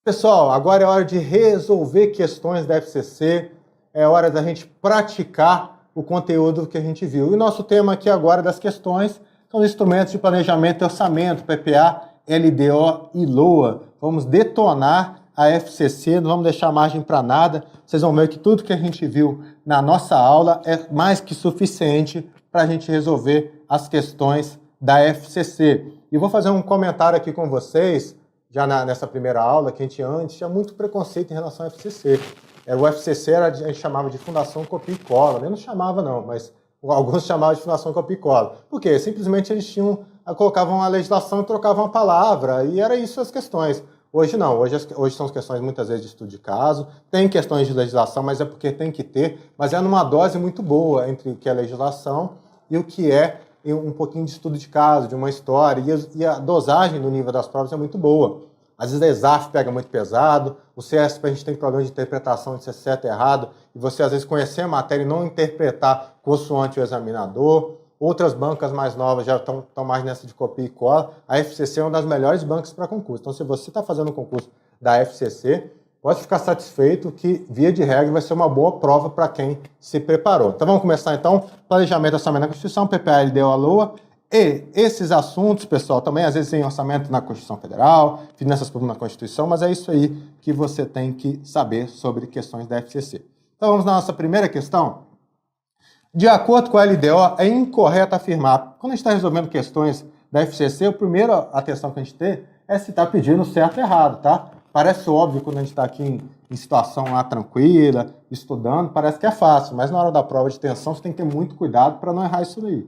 Pessoal, agora é hora de resolver questões da FCC, é hora da gente praticar o conteúdo que a gente viu. E o nosso tema aqui agora das questões são os instrumentos de planejamento e orçamento, PPA, LDO e LOA. Vamos detonar a FCC, não vamos deixar margem para nada. Vocês vão ver que tudo que a gente viu na nossa aula é mais que suficiente para a gente resolver as questões da FCC. E vou fazer um comentário aqui com vocês, já nessa primeira aula, que a gente antes tinha muito preconceito em relação ao FCC. O FCC a gente chamava de Fundação Copia e Cola. Eu não chamava não, mas alguns chamavam de Fundação Copia e Cola. Por quê? Simplesmente eles colocavam a legislação e trocavam a palavra, e era isso as questões. Hoje não, hoje são as questões muitas vezes de estudo de caso, tem questões de legislação, mas é porque tem que ter, mas é numa dose muito boa entre o que é legislação e o que é um pouquinho de estudo de caso, de uma história, e a dosagem do nível das provas é muito boa. Às vezes a ESAF pega muito pesado, o CESP a gente tem problema de interpretação de ser certo e errado, e você às vezes conhecer a matéria e não interpretar consoante o examinador. Outras bancas mais novas já estão mais nessa de copia e cola. A FCC é uma das melhores bancas para concurso. Então, se você está fazendo um concurso da FCC, pode ficar satisfeito que, via de regra, vai ser uma boa prova para quem se preparou. Então, vamos começar, então, planejamento, orçamento na Constituição, PPA, LDO, LOA. E esses assuntos, pessoal, também às vezes tem orçamento na Constituição Federal, finanças públicas na Constituição, mas é isso aí que você tem que saber sobre questões da FCC. Então, vamos na nossa primeira questão. De acordo com a LDO, é incorreto afirmar. Quando a gente está resolvendo questões da FCC, a primeira atenção que a gente tem é se está pedindo certo ou errado, tá? Parece óbvio quando a gente está aqui em situação lá tranquila, estudando, parece que é fácil, mas na hora da prova de tensão você tem que ter muito cuidado para não errar isso daí.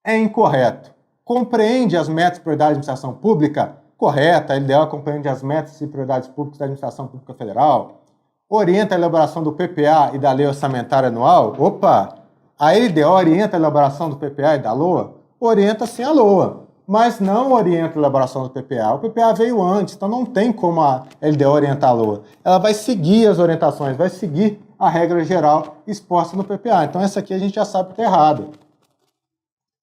É incorreto. Compreende as metas e prioridades da administração pública? Correta. A LDO compreende as metas e prioridades públicas da administração pública federal. Orienta a elaboração do PPA e da Lei Orçamentária Anual? Opa! A LDO orienta a elaboração do PPA e da LOA? Orienta sim a LOA, mas não orienta a elaboração do PPA. O PPA veio antes, então não tem como a LDO orientar a LOA. Ela vai seguir as orientações, vai seguir a regra geral exposta no PPA. Então essa aqui a gente já sabe que está errado.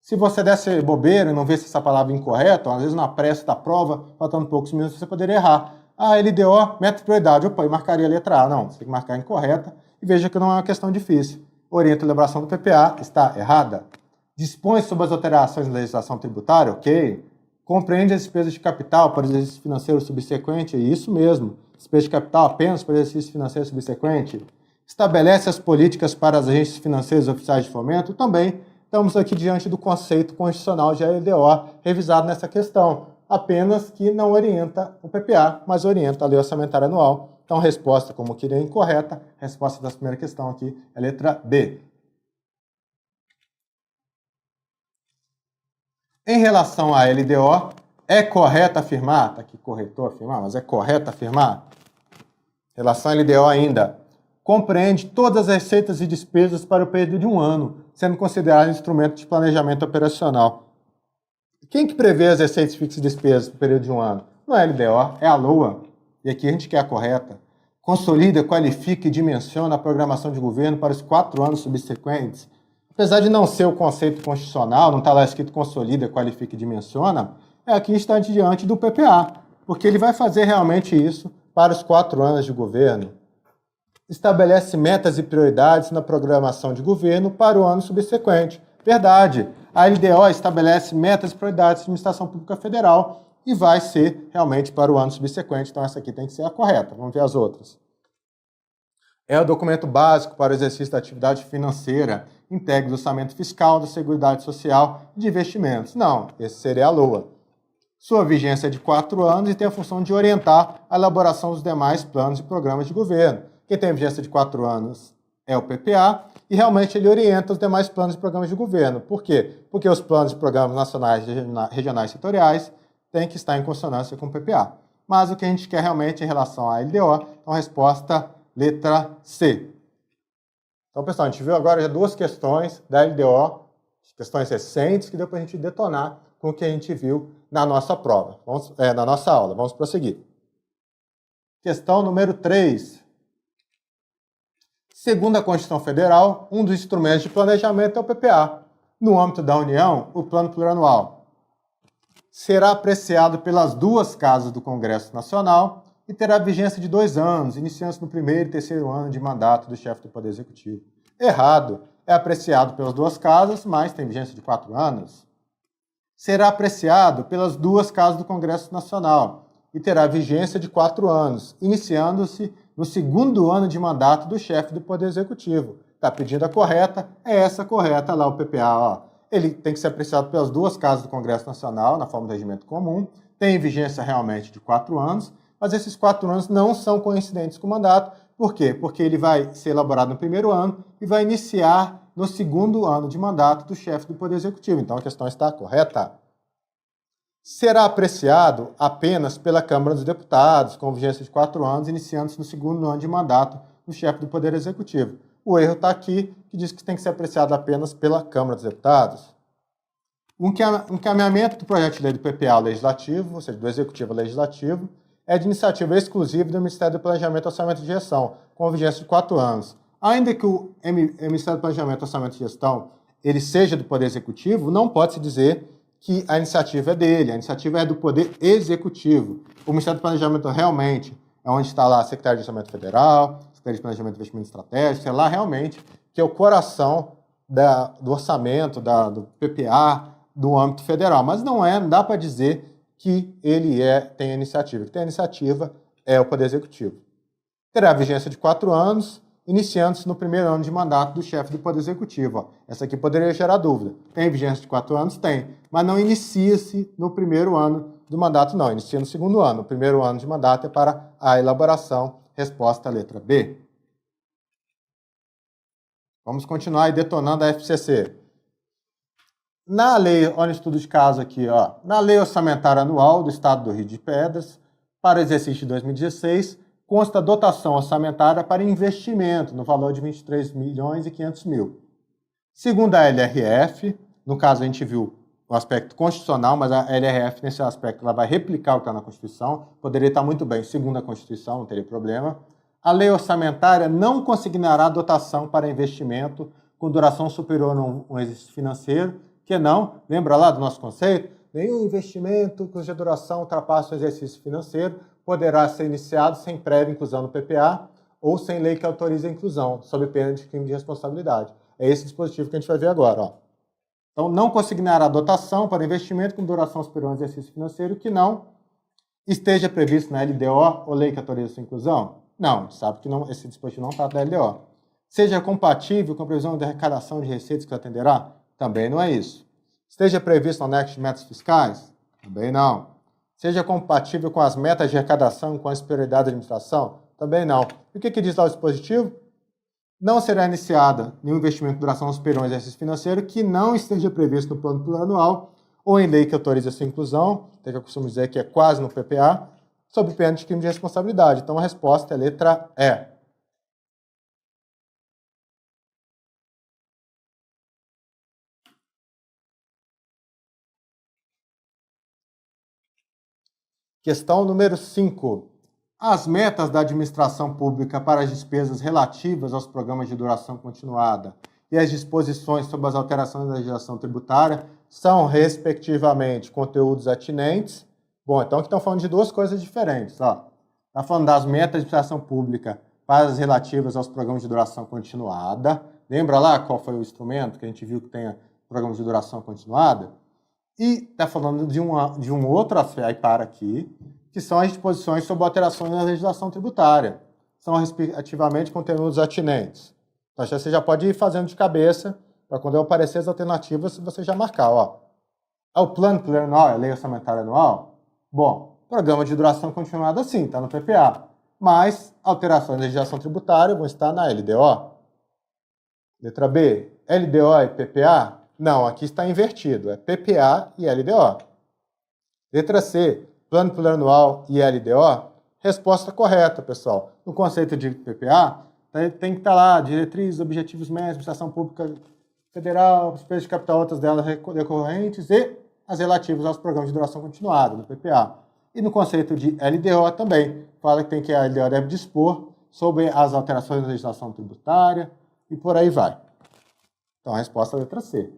Se você desse bobeira e não visse essa palavra incorreta, às vezes na pressa da prova, faltando poucos minutos, você poderia errar. A LDO, meta de prioridade. Opa, eu marcaria a letra A. Não, você tem que marcar incorreta. E veja que não é uma questão difícil. Orienta a elaboração do PPA, está errada. Dispõe sobre as alterações na legislação tributária, ok. Compreende as despesas de capital para exercício financeiro subsequente, isso mesmo. Despesas de capital apenas para exercício financeiro subsequente. Estabelece as políticas para as agências financeiras oficiais de fomento, também. Estamos aqui diante do conceito constitucional de LDO revisado nessa questão. Apenas que não orienta o PPA, mas orienta a Lei Orçamentária Anual. Então, a resposta, como queria, é incorreta. A resposta da primeira questão aqui é a letra B. Em relação à LDO, é correto afirmar, está aqui corretor afirmar, mas é correto afirmar, em relação à LDO ainda, compreende todas as receitas e despesas para o período de um ano, sendo considerado instrumento de planejamento operacional. Quem que prevê as receitas fixas e despesas no período de um ano? Não é a LDO, é a LOA. E aqui a gente quer a correta. Consolida, qualifica e dimensiona a programação de governo para os 4 anos subsequentes. Apesar de não ser o conceito constitucional, não está lá escrito consolida, qualifica e dimensiona, aqui está diante do PPA, porque ele vai fazer realmente isso para os 4 anos de governo. Estabelece metas e prioridades na programação de governo para o ano subsequente. Verdade. A LDO estabelece metas e prioridades de administração pública federal e vai ser realmente para o ano subsequente. Então, essa aqui tem que ser a correta. Vamos ver as outras. É o documento básico para o exercício da atividade financeira, integra o orçamento fiscal, da Seguridade Social e de investimentos. Não, esse seria a LOA. Sua vigência é de 4 anos e tem a função de orientar a elaboração dos demais planos e programas de governo. Quem tem vigência de 4 anos é o PPA, e realmente ele orienta os demais planos e programas de governo. Por quê? Porque os planos e programas nacionais, regionais e setoriais têm que estar em consonância com o PPA. Mas o que a gente quer realmente em relação à LDO, então a resposta letra C. Então, pessoal, a gente viu agora já 2 questões da LDO, questões recentes, que deu para a gente detonar com o que a gente viu na nossa prova, na nossa aula. Vamos prosseguir. Questão número 3. Segundo a Constituição Federal, um dos instrumentos de planejamento é o PPA. No âmbito da União, o Plano Plurianual. será apreciado pelas duas casas do Congresso Nacional e terá vigência de 2 anos, iniciando-se no primeiro e terceiro ano de mandato do chefe do Poder Executivo. Errado. É apreciado pelas duas casas, mas tem vigência de 4 anos. Será apreciado pelas duas casas do Congresso Nacional e terá vigência de 4 anos, iniciando-se no segundo ano de mandato do chefe do Poder Executivo. Está pedindo a correta, é essa correta lá, o PPA. Ó. Ele tem que ser apreciado pelas duas casas do Congresso Nacional, na forma do regimento comum, tem vigência realmente de 4 anos, mas esses 4 anos não são coincidentes com o mandato. Por quê? Porque ele vai ser elaborado no primeiro ano e vai iniciar no segundo ano de mandato do chefe do Poder Executivo. Então a questão está correta. Será apreciado apenas pela Câmara dos Deputados, com vigência de 4 anos, iniciando-se no segundo ano de mandato do chefe do Poder Executivo. O erro está aqui, que diz que tem que ser apreciado apenas pela Câmara dos Deputados. O encaminhamento do projeto de lei do PPA ao Legislativo, ou seja, do Executivo ao Legislativo, é de iniciativa exclusiva do Ministério do Planejamento, Orçamento e Gestão, com vigência de 4 anos. Ainda que o Ministério do Planejamento, Orçamento e Gestão ele seja do Poder Executivo, não pode-se dizer que a iniciativa é dele, a iniciativa é do Poder Executivo. O Ministério do Planejamento realmente é onde está lá a Secretaria de Orçamento Federal, Secretaria de Planejamento e Investimento Estratégico, é lá realmente que é o coração do orçamento, do PPA, do âmbito federal. Mas não dá para dizer que ele tem a iniciativa. Que tem a iniciativa é o Poder Executivo. Terá vigência de 4 anos, iniciando-se no primeiro ano de mandato do chefe do Poder Executivo. Ó. Essa aqui poderia gerar dúvida. Tem vigência de 4 anos? Tem. Mas não inicia-se no primeiro ano do mandato, não. Inicia no segundo ano. O primeiro ano de mandato é para a elaboração. Resposta à letra B. Vamos continuar aí detonando a FCC. Na lei, olha o estudo de caso aqui, ó. Na lei orçamentária anual do Estado do Rio de Pedras, para o exercício de 2016, consta dotação orçamentária para investimento no valor de 23.500.000. Segundo a LRF, no caso a gente viu o aspecto constitucional, mas a LRF nesse aspecto ela vai replicar o que está na Constituição, poderia estar muito bem segundo a Constituição, não teria problema. A lei orçamentária não consignará dotação para investimento com duração superior a um exercício financeiro, que não, lembra lá do nosso conceito? Nenhum investimento cuja duração ultrapasse o exercício financeiro poderá ser iniciado sem prévia inclusão no PPA ou sem lei que autorize a inclusão, sob pena de crime de responsabilidade. É esse dispositivo que a gente vai ver agora. Ó. Então, não consignará dotação para investimento com duração superior ao exercício financeiro que não esteja previsto na LDO ou lei que autoriza sua inclusão? Não, a gente sabe que não, esse dispositivo não trata da LDO. Seja compatível com a previsão de arrecadação de receitas que atenderá? Também não é isso. Esteja previsto no anexo de metas fiscais? Também não. Seja compatível com as metas de arrecadação com as prioridades da administração? Também não. E o que diz lá o dispositivo? Não será iniciada nenhum investimento de duração superior ao exercício financeiro que não esteja previsto no plano plurianual ou em lei que autorize a sua inclusão, que eu costumo dizer que é quase no PPA, sob pena de crime de responsabilidade. Então a resposta é a letra E. Questão número 5. As metas da administração pública para as despesas relativas aos programas de duração continuada e as disposições sobre as alterações da legislação tributária são, respectivamente, conteúdos atinentes. Bom, então aqui estão falando de duas coisas diferentes. Está falando das metas da administração pública para as relativas aos programas de duração continuada. Lembra lá qual foi o instrumento que a gente viu que tem programas de duração continuada? E está falando de um outro aspecto, aí para aqui, que são as disposições sobre alterações na legislação tributária. São, respectivamente, conteúdos atinentes. Então, você já pode ir fazendo de cabeça, para quando eu aparecer as alternativas, você já marcar. Ó. É o plano plurianual, é a lei orçamentária anual? Bom, programa de duração continuada, sim, está no PPA. Mas alterações na legislação tributária vão estar na LDO. Letra B, LDO e PPA? Não, aqui está invertido, é PPA e LDO. Letra C, plano plurianual e LDO? Resposta correta, pessoal. No conceito de PPA, tem que estar lá, diretrizes, objetivos médios, administração pública federal, despesas de capital, outras delas decorrentes e as relativas aos programas de duração continuada, no PPA. E no conceito de LDO também, fala que a LDO deve dispor sobre as alterações na legislação tributária e por aí vai. Então, a resposta é a letra C.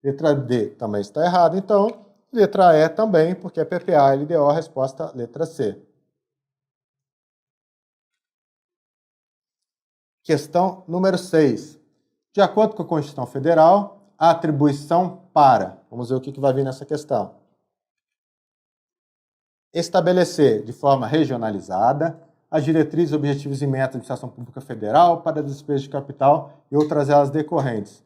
Letra D também está errada, então Letra E também, porque é PPA, LDO, resposta letra C. Questão número 6. De acordo com a Constituição Federal, a atribuição para, vamos ver o que vai vir nessa questão. Estabelecer de forma regionalizada as diretrizes, objetivos e metas da Administração Pública Federal para despesas de capital e outras elas decorrentes,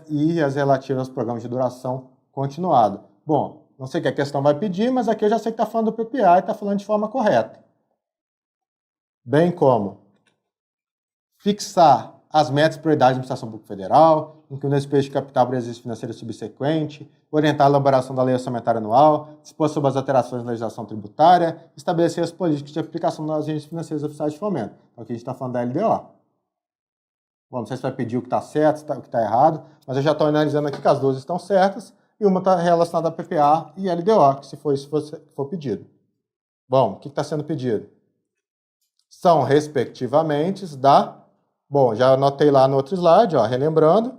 e as relativas aos programas de duração continuada. Bom, não sei o que a questão vai pedir, mas aqui eu já sei que está falando do PPA e está falando de forma correta. Bem como fixar as metas e prioridades da Administração Pública Federal, incluindo a despesa de capital para exercício financeiro subsequente, orientar a elaboração da lei orçamentária anual, dispor sobre as alterações na legislação tributária, estabelecer as políticas de aplicação das agências financeiras oficiais de fomento. Então aqui a gente está falando da LDO. Bom, não sei se vai pedir o que está certo, o que está errado, mas eu já estou analisando aqui que as duas estão certas e uma está relacionada a PPA e LDO, que se for pedido. Bom, o que está sendo pedido? São, respectivamente, da... Bom, já anotei lá no outro slide, ó, relembrando,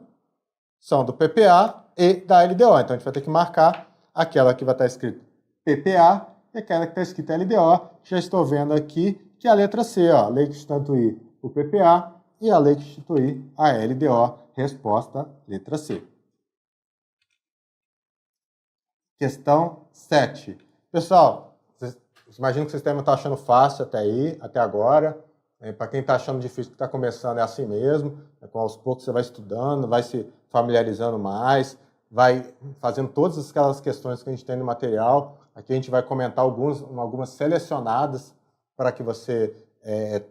são do PPA e da LDO. Então, a gente vai ter que marcar aquela que vai estar escrita PPA e aquela que está escrita LDO. Já estou vendo aqui que é a letra C, ó, a lei que institui o PPA e a lei que institui a LDO. Resposta, letra C. Questão 7. Pessoal, imagino que vocês devem estar achando fácil até aí, até agora. Para quem está achando difícil, que está começando, é assim mesmo. Aos poucos você vai estudando, vai se familiarizando mais, vai fazendo todas aquelas questões que a gente tem no material. Aqui a gente vai comentar algumas selecionadas para que você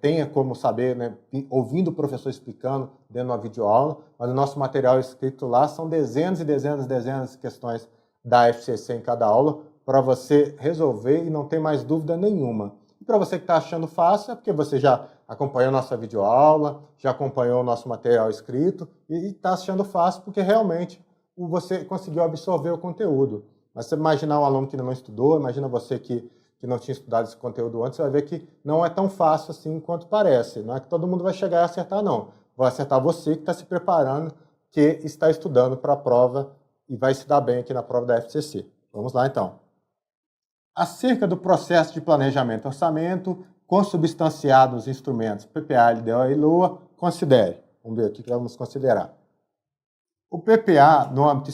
tenha como saber, né, ouvindo o professor explicando dentro de uma videoaula. Mas o nosso material escrito lá são dezenas e dezenas e dezenas de questões da FCC em cada aula para você resolver e não ter mais dúvida nenhuma. E para você que está achando fácil, é porque você já acompanhou nossa videoaula, já acompanhou o nosso material escrito e está achando fácil porque realmente você conseguiu absorver o conteúdo. Mas você imaginar um aluno que ainda não estudou, imagina você que não tinha estudado esse conteúdo antes, você vai ver que não é tão fácil assim quanto parece. Não é que todo mundo vai chegar a acertar, não. Vai acertar você que está se preparando, que está estudando para a prova e vai se dar bem aqui na prova da FCC. Vamos lá, então. Acerca do processo de planejamento e orçamento, consubstanciado nos instrumentos PPA, LDO e LOA, considere. Vamos ver o que vamos considerar. O PPA, no âmbito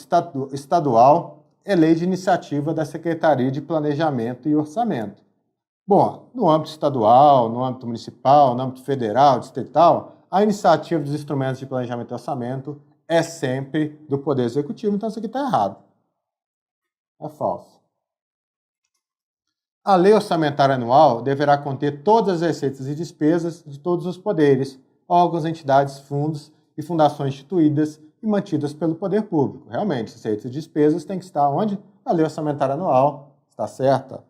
estadual, é lei de iniciativa da Secretaria de Planejamento e Orçamento. Bom, no âmbito estadual, no âmbito municipal, no âmbito federal, distrital, a iniciativa dos instrumentos de planejamento e orçamento é sempre do Poder Executivo, então isso aqui está errado. É falso. A lei orçamentária anual deverá conter todas as receitas e despesas de todos os poderes, órgãos, entidades, fundos e fundações instituídas e mantidas pelo poder público. Realmente, receitas e despesas têm que estar onde? Na lei orçamentária anual. Está certa?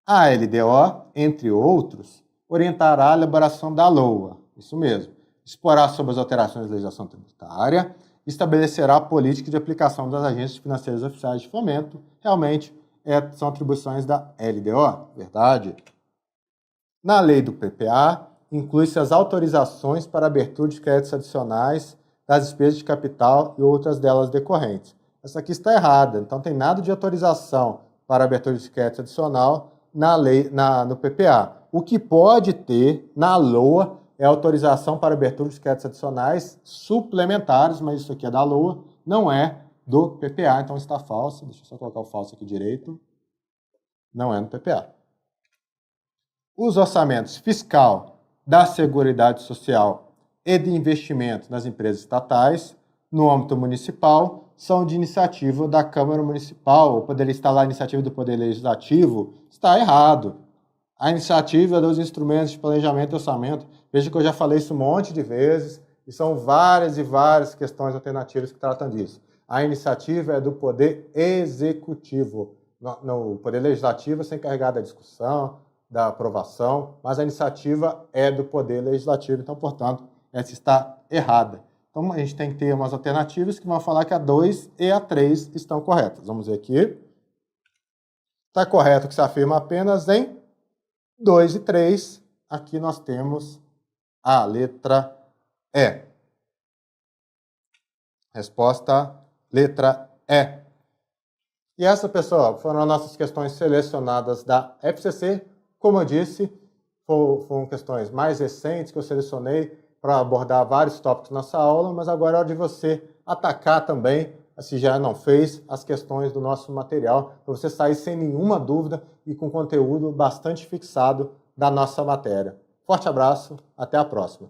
A LDO, entre outros, orientará a elaboração da LOA. Isso mesmo. Disporá sobre as alterações da legislação tributária, estabelecerá a política de aplicação das agências financeiras oficiais de fomento. Realmente, são atribuições da LDO, verdade? Na lei do PPA, inclui-se as autorizações para abertura de créditos adicionais das despesas de capital e outras delas decorrentes. Essa aqui está errada, então tem nada de autorização para abertura de crédito adicional no PPA. O que pode ter na LOA é autorização para abertura de créditos adicionais suplementares, mas isso aqui é da LOA, não é do PPA, então está falso. Deixa eu só colocar o falso aqui direito. Não é no PPA. Os orçamentos fiscal, da Seguridade Social e de investimento nas empresas estatais, no âmbito municipal, são de iniciativa da Câmara Municipal, ou poderia estar lá a iniciativa do Poder Legislativo. Está errado. A iniciativa dos instrumentos de planejamento e orçamento, veja que eu já falei isso um monte de vezes, e são várias e várias questões alternativas que tratam disso. A iniciativa é do Poder Executivo. No Poder Legislativo, você é encarregado da discussão, da aprovação, mas a iniciativa é do Poder Legislativo, então, portanto, essa está errada. Então, a gente tem que ter umas alternativas que vão falar que a 2 e a 3 estão corretas. Vamos ver aqui. Está correto que se afirma apenas em 2 e 3. Aqui nós temos a letra E. Resposta, letra E. E essa, pessoal, foram as nossas questões selecionadas da FCC. Como eu disse, foram questões mais recentes que eu selecionei para abordar vários tópicos nessa aula, mas agora é hora de você atacar também, se já não fez, as questões do nosso material, para você sair sem nenhuma dúvida e com conteúdo bastante fixado da nossa matéria. Forte abraço, até a próxima!